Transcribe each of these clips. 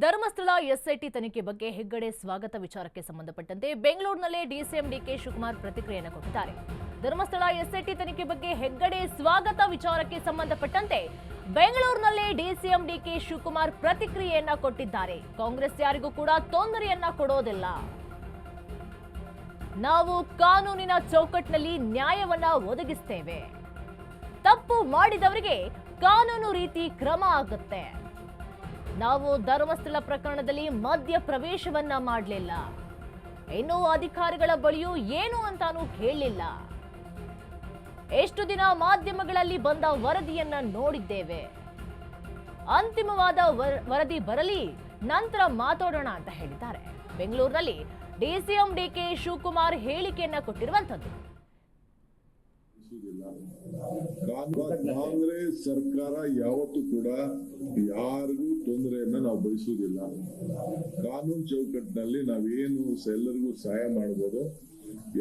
Dharmasthala SIT ತನಿಖೆ ಬಗ್ಗೆ ಹೆಗ್ಗಡೆ ಸ್ವಾಗತ ವಿಚಾರಕ್ಕೆ ಸಂಬಂಧಪಟ್ಟಂತೆ ಬೆಂಗಳೂರಿನಲ್ಲೇ ಡಿಸಿಎಂ ಡಿಕೆ ಶಿವಕುಮಾರ್ ಪ್ರತಿಕ್ರಿಯೆಯನ್ನು ಕೊಟ್ಟಿದ್ದಾರೆ. ಧರ್ಮಸ್ಥಳ ಎಸ್ಐಟಿ ತನಿಖೆ ಬಗ್ಗೆ ಹೆಗ್ಗಡೆ ಸ್ವಾಗತ ವಿಚಾರಕ್ಕೆ ಸಂಬಂಧಪಟ್ಟಂತೆ ಬೆಂಗಳೂರಿನಲ್ಲೇ ಡಿಸಿಎಂ ಡಿಕೆ ಶಿವಕುಮಾರ್ ಪ್ರತಿಕ್ರಿಯೆಯನ್ನ ಕೊಟ್ಟಿದ್ದಾರೆ. ಕಾಂಗ್ರೆಸ್ ಯಾರಿಗೂ ಕೂಡ ತೊಂದರೆಯನ್ನ ಕೊಡೋದಿಲ್ಲ. ನಾವು ಕಾನೂನಿನ ಚೌಕಟ್ಟಿನಲ್ಲಿ ನ್ಯಾಯವನ್ನ ಒದಗಿಸ್ತೇವೆ. ತಪ್ಪು ಮಾಡಿದವರಿಗೆ ಕಾನೂನು ರೀತಿ ಕ್ರಮ ಆಗುತ್ತೆ. ನಾವು ಧರ್ಮಸ್ಥಳ ಪ್ರಕರಣದಲ್ಲಿ ಮಧ್ಯ ಪ್ರವೇಶವನ್ನ ಮಾಡಲಿಲ್ಲ. ಇನ್ನು ಅಧಿಕಾರಿಗಳ ಬಳಿಯೂ ಏನು ಅಂತಾನೂ ಹೇಳಿಲ್ಲ. ಎಷ್ಟು ದಿನ ಮಾಧ್ಯಮಗಳಲ್ಲಿ ಬಂದ ವರದಿಯನ್ನ ನೋಡಿದ್ದೇವೆ. ಅಂತಿಮವಾದ ವರದಿ ಬರಲಿ, ನಂತರ ಮಾತಾಡೋಣ ಅಂತ ಹೇಳಿದ್ದಾರೆ. ಬೆಂಗಳೂರಿನಲ್ಲಿ ಡಿಸಿಎಂ ಡಿಕೆ ಶಿವಕುಮಾರ್ ಹೇಳಿಕೆಯನ್ನ ಕೊಟ್ಟಿರುವಂತದ್ದು. ಕಾಂಗ್ರೆಸ್ ಸರ್ಕಾರ ಯಾವತ್ತೂ ಕೂಡ ಯಾರಿಗೂ ತೊಂದರೆಯನ್ನ ನಾವು ಬಯಸುವುದಿಲ್ಲ. ಕಾನೂನು ಚೌಕಟ್ಟಿನಲ್ಲಿ ನಾವೇನು ಎಲ್ಲರಿಗೂ ಸಹಾಯ ಮಾಡಬಹುದು,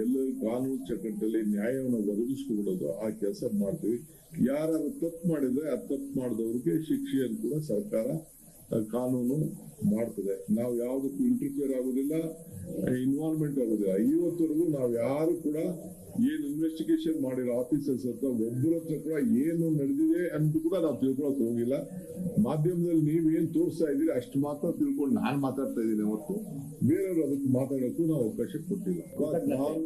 ಎಲ್ಲರಿಗೂ ಕಾನೂನು ಚೌಕಟ್ಟಲ್ಲಿ ನ್ಯಾಯವನ್ನು ಒದಗಿಸ್ಕೊಬಿಡೋದು, ಆ ಕೆಲಸ ಮಾಡ್ತೀವಿ. ಯಾರು ತಪ್ಪು ಮಾಡಿದ್ರೆ ಆ ತಪ್ಪು ಮಾಡಿದವ್ರಿಗೆ ಶಿಕ್ಷೆಯನ್ನು ಕೂಡ ಸರ್ಕಾರ ಕಾನೂನು ಮಾಡ್ತದೆ. ನಾವು ಯಾವುದಕ್ಕೂ ಇಂಟರ್ಫಿಯರ್ ಆಗೋದಿಲ್ಲ, ಇನ್ವಾಲ್ವ್ಮೆಂಟ್ ಆಗೋದಿಲ್ಲ. ಇವತ್ತವರೆಗೂ ನಾವು ಯಾರು ಕೂಡ ಏನು ಇನ್ವೆಸ್ಟಿಗೇಷನ್ ಮಾಡಿರೋ ಆಫೀಸರ್ಸ್ ಹತ್ರ ಒಬ್ಬರ ಹತ್ರ ಕೂಡ ಏನು ನಡೆದಿದೆ ಅಂತ ಕೂಡ ನಾವು ತಿಳ್ಕೊಳಕ್ ಹೋಗಿಲ್ಲ. ಮಾಧ್ಯಮದಲ್ಲಿ ನೀವೇನ್ ತೋರಿಸ್ತಾ ಇದ್ದೀರಿ ಅಷ್ಟು ಮಾತ್ರ ತಿಳ್ಕೊಂಡು ನಾನು ಮಾತಾಡ್ತಾ ಇದ್ದೀನಿ ಹೊರತು ಬೇರೆಯವರು ಅದಕ್ಕೆ ಮಾತಾಡೋಕ್ಕೂ ನಾವು ಅವಕಾಶ ಕೊಟ್ಟಿಲ್ಲ. ಕಾಂಗ್ರೆಸ್